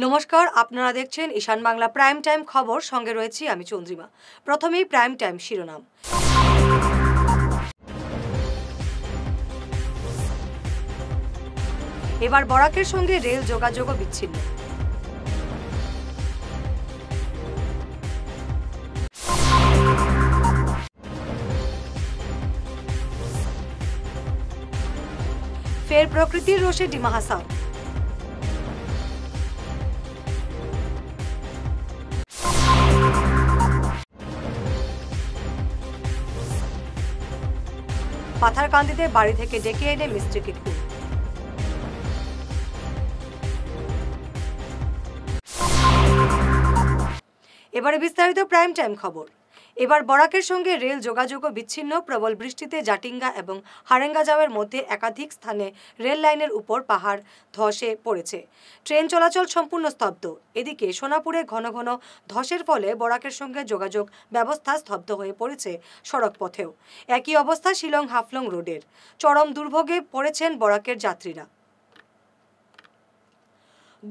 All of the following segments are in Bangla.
নমস্কার, আপনারা দেখছেন ঈশান বাংলা প্রাইম টাইম খবর। সঙ্গে রয়েছি আমি চন্দ্রিমা। প্রথমেই প্রাইম টাইম শিরোনাম। এবার বরাকের সঙ্গে রেল যোগাযোগও বিচ্ছিন্ন। ফের প্রকৃতির রোষে ডিমা হাসাও। পাথারকান্দিতে বাড়ি থেকে ডেকে এনে মিস্ত্রিকে খুন। এবারে বিস্তারিত প্রাইম টাইম খবর। এবার বরাকের সঙ্গে রেল যোগাযোগও বিচ্ছিন্ন। প্রবল বৃষ্টিতে জাটিঙ্গা এবং হারেঙ্গাজাওয়ের মধ্যে একাধিক স্থানে রেল লাইনের উপর পাহাড় ধসে পড়েছে। ট্রেন চলাচল সম্পূর্ণ স্তব্ধ। এদিকে সোনাপুরে ঘন ঘন ধসের ফলে বরাকের সঙ্গে যোগাযোগ ব্যবস্থা স্তব্ধ হয়ে পড়েছে সড়ক পথেও। একই অবস্থা শিলং হাফলং রোডের। চরম দুর্ভোগে পড়েছেন বরাকের যাত্রীরা।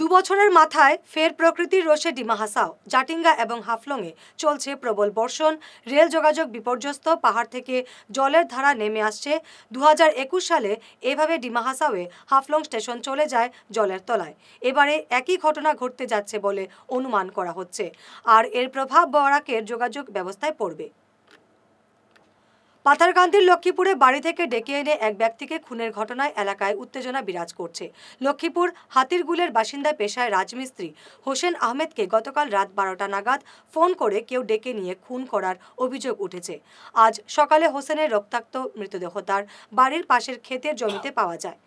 2 বছরের মাথায় ফের প্রকৃতির রোষে ডিমা হাসাও। জাটিঙ্গা এবং হাফলংয়ে চলছে প্রবল বর্ষণ। রেল যোগাযোগ বিপর্যস্ত। পাহাড় থেকে জলের ধারা নেমে আসছে। 2021 সালে এভাবে ডিমা হাসাওয়ে হাফলং স্টেশন চলে যায় জলের তলায়। এবারে একই ঘটনা ঘটতে যাচ্ছে বলে অনুমান করা হচ্ছে, আর এর প্রভাব বরাকের যোগাযোগ ব্যবস্থায় পড়বে। পাথারকান্দির লক্ষ্মীপুরে বাড়ি থেকে ডেকে এনে এক ব্যক্তিকে খুনের ঘটনায় এলাকায় উত্তেজনা বিরাজ করছে। লক্ষ্মীপুর হাতিরগুলের বাসিন্দা পেশায় রাজমিস্ত্রি হোসেন আহমেদকে গতকাল রাত 12টা নাগাদ ফোন করে কেউ ডেকে নিয়ে খুন করার অভিযোগ উঠেছে। আজ সকালে হোসেনের রক্তাক্ত মৃতদেহ তার বাড়ির পাশের ক্ষেতের জমিতে পাওয়া যায়।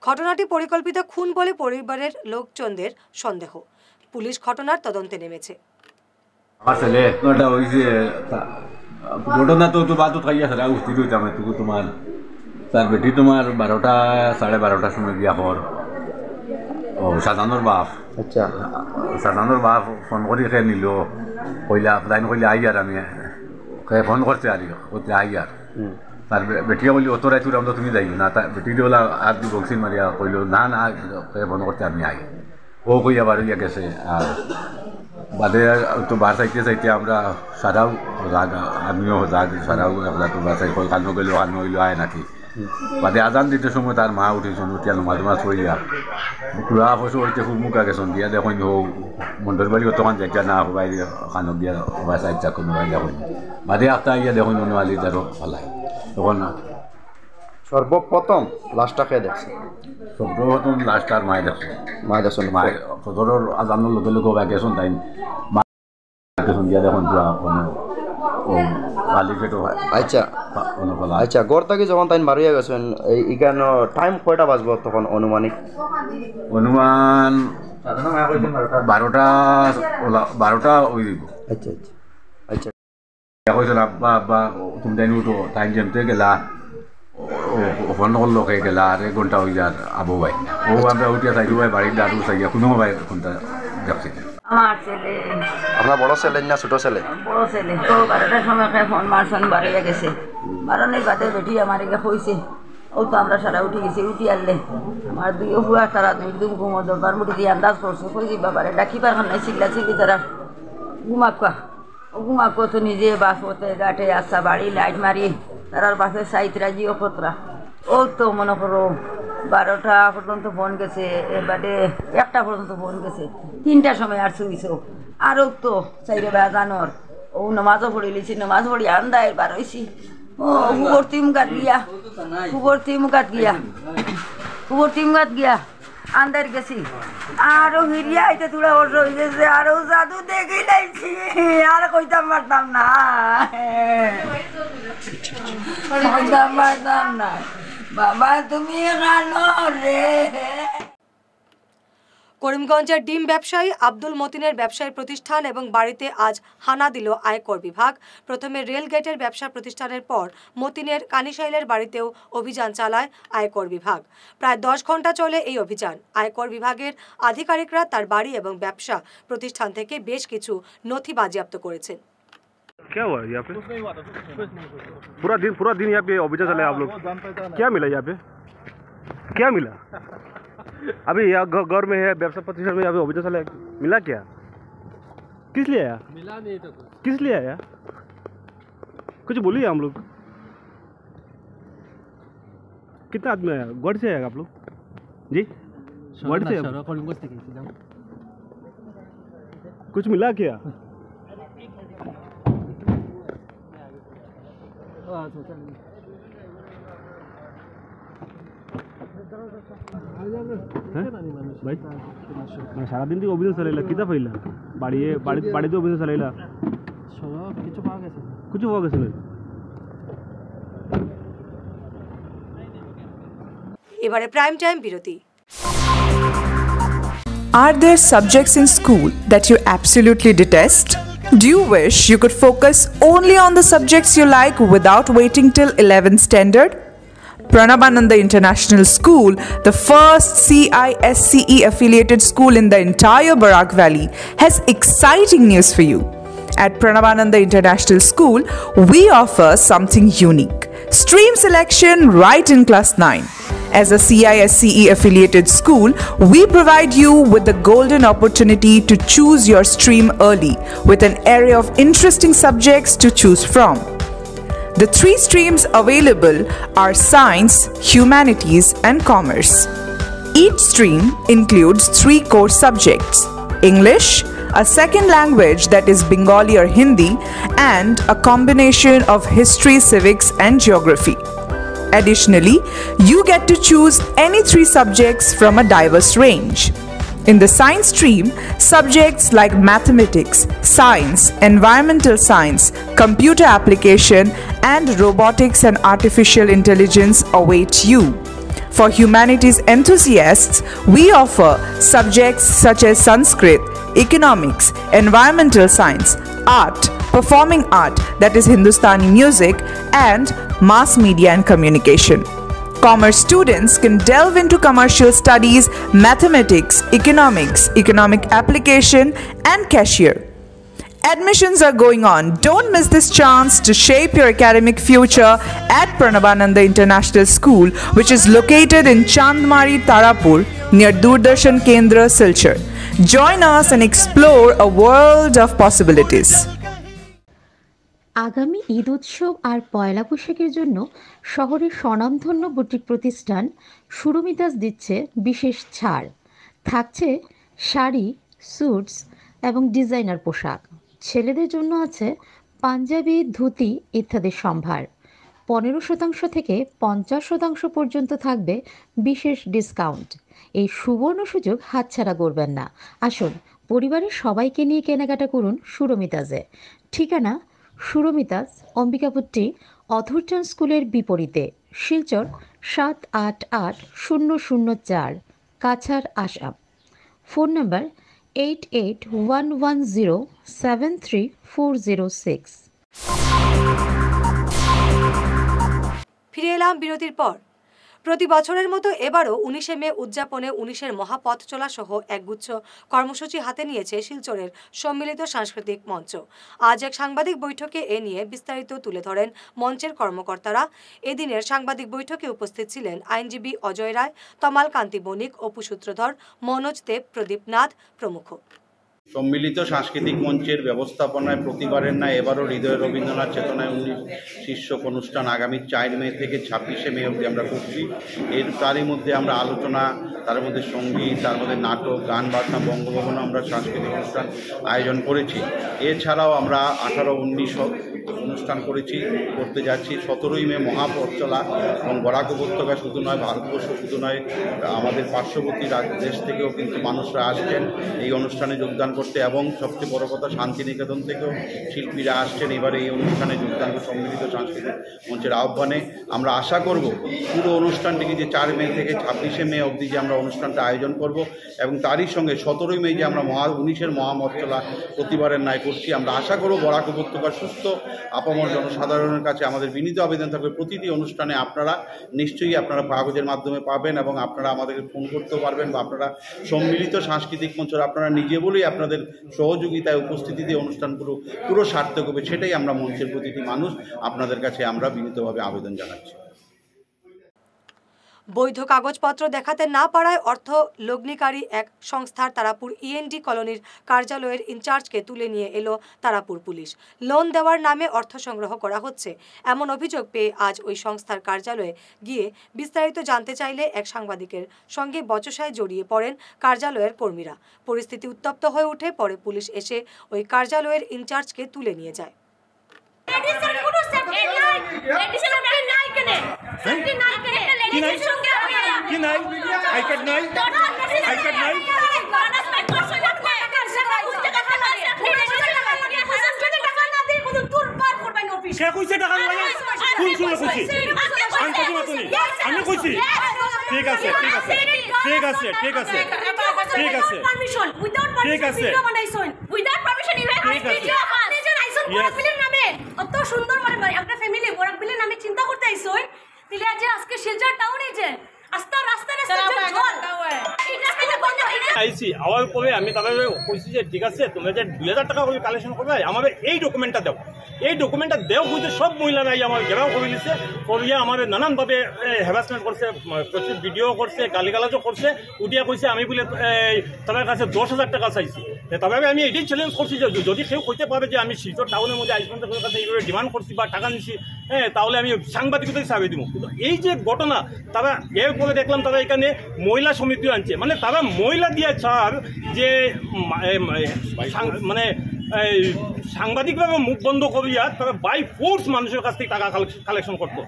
ঘটনাটি পরিকল্পিত খুন বলে পরিবারের লোকজনদের সন্দেহ। পুলিশ ঘটনার তদন্তে নেমেছে। ঘটনা তো বাদ খাইয়া সারা উস্তির হইতাম এটুকু তোমার তার বেটি তোমার 12টা সাড়ে 12টার সময় বিয়া হর ও সাজানোর বাপ। আচ্ছা, সাজানোর বাপ ফোন করে খেয়ে নিল, কইলা তাইন কইলে আই আর আমি ফোন করতে আরি করতে আই আর তার বেটিয়া বলি অত রাইত আমরা তুমি যাই না। তার বেটি বলা আর দি বক্সিন মারিয়া কইল না না ফোন করতে আমি আই। ও কইয়া বাড়িয়া গেছে। আর বাদে তো বার চাইতে চাইতে আমরা সারাও রাগ আমিও রাগ সারাও একলা তো বার চাই কান্ন গেল কান্ন হইল আয় নাকি। বাদে আজান দিতে সময় তার মা উঠেছেন, উঠিয়া নমাজ মাছ হইয়া পুরা পশু হইতে খুব মুখা গেছেন দিয়া দেখুন হোক মন্ডল বাড়ি তখন যাইতা না বাইরে কানক দিয়া বা চাইতা কোনো বাইরে দেখুন বাদে একটা ইয়া দেখুন মনোয়ালি তারও ফলাই তখন সর্বপ্রথম লাশটা খেয়ে দেখছে। সর্বপ্রথম লাশটার মায় দেখছে। মায় দেখছেন মায় ফজরের আজানোর লগে লগে বা গেছেন তাই মা গেছেন দিয়া দেখুন পুরা বালি পেটো। আচ্ছা আচ্ছা, গড় থেকে যখন তাই মারিয়া গেছেন এইখানে টাইম কয়টা বাজব তখন অনুমানিক? অনুমান 12টা ওই দিব। আচ্ছা আচ্ছা আচ্ছা কইছেন আব্বা আব্বা তুমি তাই উঠো টাইম জমতে গেলা ফোন করলো খেয়ে গেলা আর 1 ঘন্টা হয়ে যার আবু ভাই ও আমরা উঠিয়া চাইলু ভাই বাড়ির দাদু চাইয়া কোনো ভাই ঘন্টা যাচ্ছি। আমার ছেলে। আপনার বড় ছেলে না ছোট ছেলে? বড় ছেলে। তো 12টার সময় ফোন মারছেন বাড়িয়ে গেছে। বারণের বাদে বেটি আমার এগে হয়েছে। ও তো আমরা সারা উঠে গেছি। উঠি আনলে আমার 2 হুয়া তারা একদম ঘুমো দরবার মুঠি দিয়ে আন্দাজ করছে কইছি বাবারে ডাকিবার নাই চিল্লা চিল্লি তারা ঘুমাকা ও ঘুমাকো তো নিজে বাস হতে গাটে আসা বাড়ি লাইট মারি তারার বাসে সাইতরা জিও খতরা ও তো মনে করো 12টা পর্যন্ত ফোন গেছে, এবারে 1টা পর্যন্ত ফোন গেছে, 3টার সময় আর শুইছ আরও তো 4 বাজানোর ও নামাজও পড়ে লিছি, নামাজ পড়ি আন্দায় বার হয়েছি। ও কুবর তিমগাত গিয়া আন্দার গেছি আরো হিরিয়া আইতে তুলা বর্ষ হয়ে গেছে। আরো জাদু দেখে লাইছি আর কইতাম পারতাম না বাবা তুমি কানো রে। করিমগঞ্জের ডিম ব্যবসায়ী আব্দুল মতিনের ব্যবসায়ী প্রতিষ্ঠান এবং বাড়িতে আজ হানা দিল আয়কর বিভাগ। প্রথমে রেল গেটের ব্যবসা প্রতিষ্ঠানের পর মতিনের কানিশাইলের বাড়িতেও অভিযান চালায় আয়কর বিভাগ। প্রায় 10 ঘন্টা চলে এই অভিযান। আয়কর বিভাগের আধিকারিকরা তার বাড়ি এবং ব্যবসা প্রতিষ্ঠান থেকে বেশ কিছু নথি বাজেয়াপ্ত করেছেন। क्या हुआ यहाँ पे? पूरा दिन यहाँ पे ऑफिसर चले आप लोग, क्या मिला यहाँ पे? क्या मिला? अभी यहाँ घर में है, व्यवसाय प्रतिष्ठान में अभी अभिनव साले मिला क्या? किस लिए आया? मिला नहीं तो किस लिए आया? कुछ बोलिए हम लोग। कितना आदमी आया? गढ़ से आएगा आप लोग जी? गढ़ से कुछ मिला क्या? ভাই মানে সারাদিন থেকে অভিযান চালাইলা কিতা পাইলা বাড়িতে অভিযান চালাইলা কিছু পাওয়া গেছে না এবারে প্রাইম টাইম বিরতি। Are there subjects in school that you absolutely detest? Do you wish you could focus only on the subjects you like without waiting till 11th standard? Pranabananda International School, the first CISCE affiliated school in the entire Barak Valley, has exciting news for you. At Pranabananda International School, we offer something unique. Stream selection right in class 9. As a CISCE affiliated school, we provide you with the golden opportunity to choose your stream early with an array of interesting subjects to choose from. The 3 streams available are Science, Humanities and Commerce. Each stream includes 3 core subjects: English, a second language that is Bengali or Hindi, and a combination of history, civics and geography. Additionally, you get to choose any 3 subjects from a diverse range. In the science stream, subjects like mathematics, science, environmental science, computer application, and robotics and artificial intelligence await you. For humanities enthusiasts, we offer subjects such as Sanskrit, economics, environmental science, art, performing art that is Hindustani music, and mass media and communication. Commerce students can delve into commercial studies, mathematics, economics, economic application, and cashier. Admissions are going on. Don't miss this chance to shape your academic future at Pranabananda International School, which is located in Chandmari, Tarapur, near Doordarshan Kendra, Silchar. Join us and explore a world of possibilities. আগামী ঈদ উৎসব আর পয়লা বৈশাখের জন্য শহরের স্বনামধন্য বুটিক প্রতিষ্ঠান সুরমিতাস দিচ্ছে বিশেষ ছাড়। থাকছে শাড়ি, স্যুটস এবং ডিজাইনার পোশাক। ছেলেদের জন্য আছে পাঞ্জাবি, ধুতি ইত্যাদির সম্ভার। 15% থেকে 50% পর্যন্ত থাকবে বিশেষ ডিসকাউন্ট। এই সুবর্ণ সুযোগ হাতছাড়া করবেন না। আসুন পরিবারের সবাইকে নিয়ে কেনাকাটা করুন সুরমিতাসে। ঠিকানা সুরমিতাস, অম্বিকাপট্টি, অথরটান স্কুলের বিপরীতে, শিলচর 788004, কাছাড়, আসাম। Phone number 8811073406। ফিরে এলাম বিরতির পর। প্রতি বছরের মতো এবারও 19শে মে উদযাপনে 19-এর মহাপথ চলা সহ একগুচ্ছ কর্মসূচি হাতে নিয়েছে শিলচরের সম্মিলিত সাংস্কৃতিক মঞ্চ। আজ এক সাংবাদিক বৈঠকে এ নিয়ে বিস্তারিত তুলে ধরেন মঞ্চের কর্মকর্তারা। এদিনের সাংবাদিক বৈঠকে উপস্থিত ছিলেন আইনজীবী অজয় রায়, তমাল কান্তি বণিক, অপু সূত্রধর, মনোজ দেব, প্রদীপ নাথ প্রমুখ। সম্মিলিত সাংস্কৃতিক মঞ্চের ব্যবস্থাপনায় প্রতিবারের ন্যায় এবারও হৃদয় রবীন্দ্রনাথ চেতনায় 19 শীর্ষক অনুষ্ঠান আগামী 4 মে থেকে 26শে মে অবধি আমরা করছি। তারই মধ্যে আমরা আলোচনা, তার মধ্যে সঙ্গীত, তার মধ্যে নাটক, গান বাজনা, বঙ্গভবনে আমরা সাংস্কৃতিক অনুষ্ঠান আয়োজন করেছি। এছাড়াও আমরা 18-19 অনুষ্ঠান করতে যাচ্ছি। 17ই মে মহাপথ চলা এবং বরাক উপত্যকা শুধু নয়, ভারতবর্ষ শুধু নয়, আমাদের পার্শ্ববর্তী দেশ থেকেও কিন্তু মানুষরা আসছেন এই অনুষ্ঠানে যোগদান করতে, এবং সবচেয়ে বড় কথা শান্তিনিকেতন থেকেও শিল্পীরা আসছেন এবারে এই অনুষ্ঠানে যোগদান করে সম্মিলিত সাংস্কৃতিক মঞ্চের আহ্বানে। আমরা আশা করব পুরো অনুষ্ঠানটিকে যে 4 মে থেকে 26শে মে অবধি যে আমরা অনুষ্ঠানটা আয়োজন করব, এবং তারই সঙ্গে 17ই মে যে আমরা 19-এর মহাপথ চলা প্রতিবারের ন্যায় করছি, আমরা আশা করব বরাক উপত্যকার সুস্থ আপামর জনসাধারণের কাছে আমাদের বিনীত আবেদন থাকবে প্রতিটি অনুষ্ঠানে আপনারা নিশ্চয়ই কাগজের মাধ্যমে পাবেন, এবং আপনারা আমাদেরকে ফোন করতেও পারবেন, বা আপনারা সম্মিলিত সাংস্কৃতিক মঞ্চের আপনারা নিজে বলেই আপনাদের সহযোগিতায় উপস্থিতিতে অনুষ্ঠানগুলো পুরো সার্থক হবে, সেটাই আমরা মঞ্চের প্রতিটি মানুষ আপনাদের কাছে আমরা বিনীতভাবে আবেদন জানাচ্ছি। বৈধ কাগজপত্র দেখাতে না পারায় অর্থ লগ্নিকারী এক সংস্থার তারাপুর ইএনডি কলোনির কার্যালয়ের ইনচার্জকে তুলে নিয়ে এলো তারাপুর পুলিশ। লোন দেওয়ার নামে অর্থ সংগ্রহ করা হচ্ছে এমন অভিযোগ পেয়ে আজ ওই সংস্থার কার্যালয়ে গিয়ে বিস্তারিত জানতে চাইলে এক সাংবাদিকের সঙ্গে বচসায় জড়িয়ে পড়েন কার্যালয়ের কর্মীরা। পরিস্থিতি উত্তপ্ত হয়ে ওঠে, পরে পুলিশ এসে ওই কার্যালয়ের ইনচার্জকে তুলে নিয়ে যায়। আমি কইছি ঠিক আছে ঠিক আছে ঠিক আছে ঠিক আছে ঠিক আছে ঠিক আছে without permission you have video of us Barak বিলের নামে অত সুন্দর মানে আপনার ফ্যামিলি বরাক বিলের নামে চিন্তা করতে আইছই দিলে আজ আজকে শিলচর টাউনে যে আস্তা রাস্তা আইসি আওয়ার পরে আমি তাদের কইছি যে ঠিক আছে তোমরা যে 2000 টাকা করে কালেকশন করবে আমাদের এই ডকুমেন্টটা দাও, এই ডকুমেন্টটা দেও বুঝে সব মহিলারাই আমার ঘেরাও করে নিচ্ছে, করিয়া আমার নানানভাবে হ্যারাসমেন্ট করছে, প্রচুর ভিডিও করছে, গালিগালাজও করছে, উঠিয়া কইছে আমি বলে তাদের কাছে 10,000 টাকা চাইছি। তবে আমি এটাই চ্যালেঞ্জ করছি যে যদি কেউ কইতে পারে যে আমি শিলচর টাউনের মধ্যে আইসপন্থের কাছে এইভাবে ডিমান্ড করছি বা টাকা নিচ্ছি, তাহলে আমি সাংবাদিকতাই চাবি দিব। কিন্তু এই যে ঘটনা তারা এরপরে দেখলাম তারা এখানে মহিলা সমিতিও আনছে, মানে তারা মহিলা দিয়ে ছাড় যে মানে সাংবাদিকভাবে মুখ বন্ধ করিয়া তারা বাই ফোর্স মানুষের কাছ থেকে টাকা কালেকশন করতো।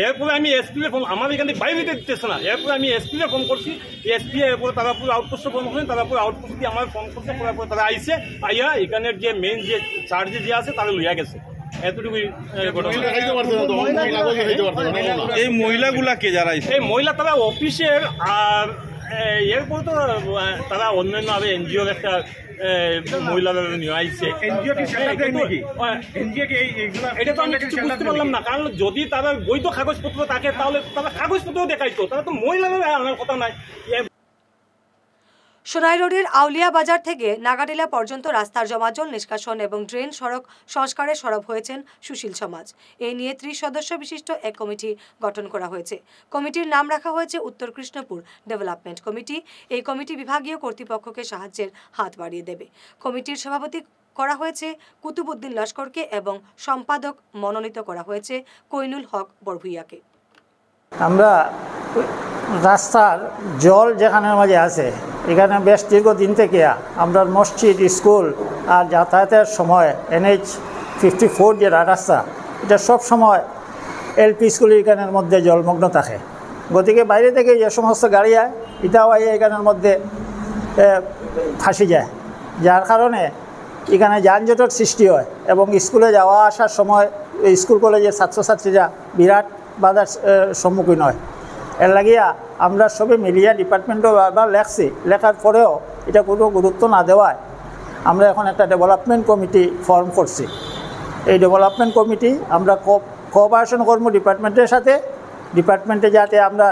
এরপরে আমি এসপিকে ফোন, আমার এখান থেকে বাইরে দিতেছে না, এরপরে আমি এসপিকে ফোন করছি, এসপি এরপরে তারা পুরো আউটপোস্টে ফোন করছেন, তারা পুরো আউটপোস্ট দিয়ে আমার ফোন করছে, তারপরে তারা আইসে আইয়া এখানের যে মেন যে চার্জে যে আছে তারা লইয়া গেছে। এতটুকুই এই মহিলাগুলা কে যারা এই মহিলা তারা অফিসের, আর এরপর তো তারা অন্যান্য আরো এনজিওর একটা মহিলাদের নিয়ে আইছে। এটা তো আমি কিছু বুঝতে পারলাম না, কারণ যদি তারা বৈধ কাগজপত্র থাকে তাহলে তারা কাগজপত্র দেখাইতো, তারা তো মহিলাদের আনার কথা নাই। সোনাই রোডের আউলিয়া বাজার থেকে নাগাটিলা পর্যন্ত রাস্তার জমাজল নিষ্কাশন এবং ড্রেন সড়ক সংস্কারে সরব হয়েছেন সুশীল সমাজ। এই নিয়ে 30 সদস্য বিশিষ্ট এক কমিটি গঠন করা হয়েছে। কমিটির নাম রাখা হয়েছে উত্তর কৃষ্ণপুর ডেভেলপমেন্ট কমিটি। এই কমিটি বিভাগীয় কর্তৃপক্ষকে সাহায্যের হাত বাড়িয়ে দেবে। কমিটির সভাপতি করা হয়েছে কুতুবউদ্দিন লস্করকে এবং সম্পাদক মনোনীত করা হয়েছে কইনুল হক বড়ভুইয়াকে। আমরা রাস্তার জল যেখানের মাঝে আছে এখানে বেশ দীর্ঘদিন থেকে আমরা মসজিদ, স্কুল আর যাতায়াতের সময় NH 54 যে রাস্তা, এটা সব সময় LP স্কুল এখানের মধ্যে জলমগ্ন থাকে। গতিকে বাইরে থেকে যে সমস্ত গাড়ি আয় এটাও এখানের মধ্যে ফাঁসি যায়, যার কারণে এখানে যানজটের সৃষ্টি হয় এবং স্কুলে যাওয়া আসার সময় স্কুল কলেজের ছাত্রছাত্রীরা বিরাট বাধার সম্মুখীন হয়। এর লাগিয়া আমরা সবে মিলিয়া ডিপার্টমেন্টও বারবার লেখছি, লেখার পরেও এটা কোনো গুরুত্ব না দেওয়ায় আমরা এখন একটা ডেভেলপমেন্ট কমিটি ফর্ম করছি। এই ডেভেলপমেন্ট কমিটি আমরা কোঅপারেশন করবো ডিপার্টমেন্টের সাথে, ডিপার্টমেন্টে যাতে আমরা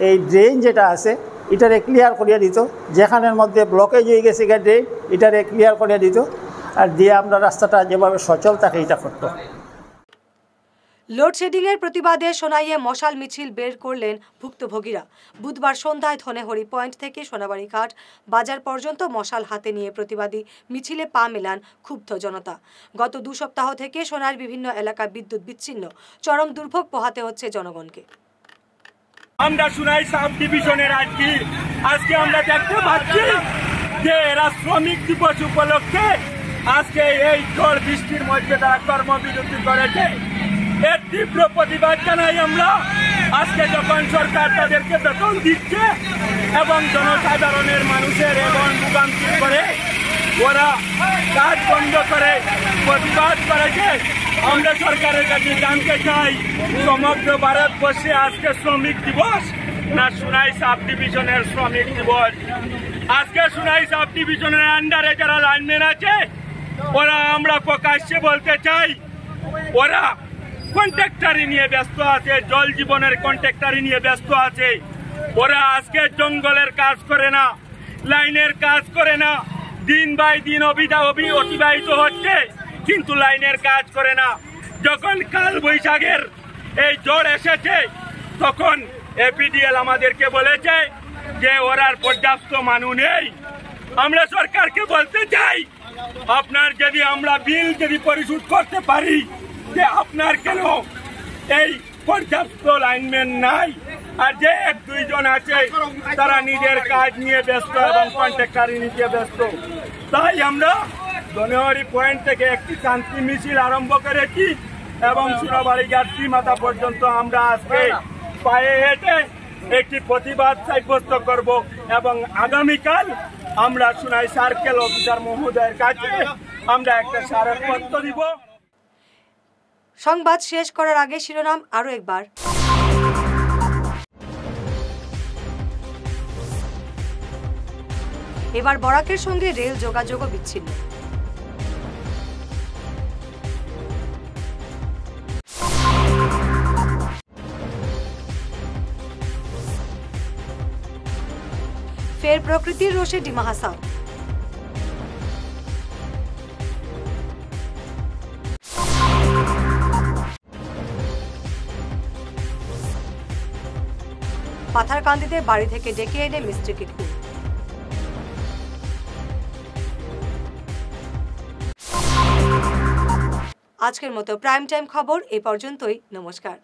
এই ড্রেন যেটা আছে এটারে ক্লিয়ার করিয়া দিত, যেখানের মধ্যে ব্লকেজ হয়ে গেছে ড্রেন এটারে ক্লিয়ার করিয়া দিত, আর দিয়ে আমরা রাস্তাটা যেভাবে সচল থাকে এটা করত। লোডশেডিংয়ের প্রতিবাদে সোনাইয়ে মশাল মিছিল বের করলেন ভুক্তভোগীরা। বুধবার সন্ধ্যায় ধনেহরি পয়েন্ট থেকে সোনাবাড়ি ঘাট বাজার পর্যন্ত মশাল হাতে নিয়ে প্রতিবাদী মিছিলে পা মেলান ক্ষুব্ধ জনতা। গত 2 সপ্তাহ থেকে সোনাইয়ের বিভিন্ন এলাকায় বিদ্যুৎ বিচ্ছিন্ন, চরম দুর্ভোগ পোহাতে হচ্ছে জনগণকে। আমরা সোনাই সাব ডিভিশনের আজকে আমরা দেখতে পাচ্ছি যে এরা শ্রমিক দিবস উপলক্ষে আজকে এই ঝড় বৃষ্টির মধ্যে তারা কর্মবিরতি করেছে। এর তীব্র প্রতিবাদ জানাই আমরা। আজকে যখন সরকার তাদেরকে বেতন দিচ্ছে এবং জনসাধারণের মানুষের এবং ভোগান্তি করে ওরা কাজ বন্ধ করে প্রতিবাদ করেছে, আমরা সরকারের কাছে জানতে চাই সমগ্র ভারতবর্ষে আজকে শ্রমিক দিবস না সোনাই সাব ডিভিশনের শ্রমিক দিবস? আজকে সোনাই সাব ডিভিশনের আন্ডারে যারা লাইনম্যান আছে ওরা আমরা প্রকাশ্যে বলতে চাই ওরা কন্ট্রাক্টরি নিয়ে ব্যস্ত আছে, জল জীবনের কন্ট্রাক্টরি নিয়ে ব্যস্ত আছে। ওরা আজকে জঙ্গলের কাজ করে না, লাইনের কাজ করে না, দিন বাই দিন অতিবাহিত হচ্ছে কিন্তু লাইনের কাজ করে না। যখন কাল বৈশাখের এই ঝড় এসেছে তখন এপিডিএল আমাদেরকে বলেছে যে ওরার পর্যাপ্ত মানুষ নেই। আমরা সরকারকে বলতে চাই, আপনার যদি আমরা বিল যদি পরিশোধ করতে পারি, যে আপনার কেন এই পর্যাপ্ত লাইনম্যান নাই, আর যে 1-2 জন আছে তারা নিজের কাজ নিয়ে ব্যস্ত এবং কন্ট্রাক্টরি নিতে ব্যস্ত। তাই আমরা ধনেহরি পয়েন্ট থেকে একটি শান্তি মিছিল আরম্ভ করেছি এবং সুরাবাড়ি গাছি মাথা পর্যন্ত আমরা আজকে পায়ে হেঁটে একটি প্রতিবাদ সাব্যস্ত করব এবং আগামীকাল আমরা সুনাই সার্কেল অফিসার মহোদয়ের কাছে আমরা একটা স্মারকপত্র দিব। সংবাদ শেষ করার আগে শিরোনাম আরো একবার। এবার বরাকের সঙ্গে রেল যোগাযোগও বিচ্ছিন্ন। ফের প্রকৃতির রোষে ডিমা হাসাও। পাথারকান্দিতে বাড়ি থেকে ডেকে এনে মিস্ত্রিকে খুন। আজকের মতো প্রাইম টাইম খবর এ পর্যন্তই। নমস্কার।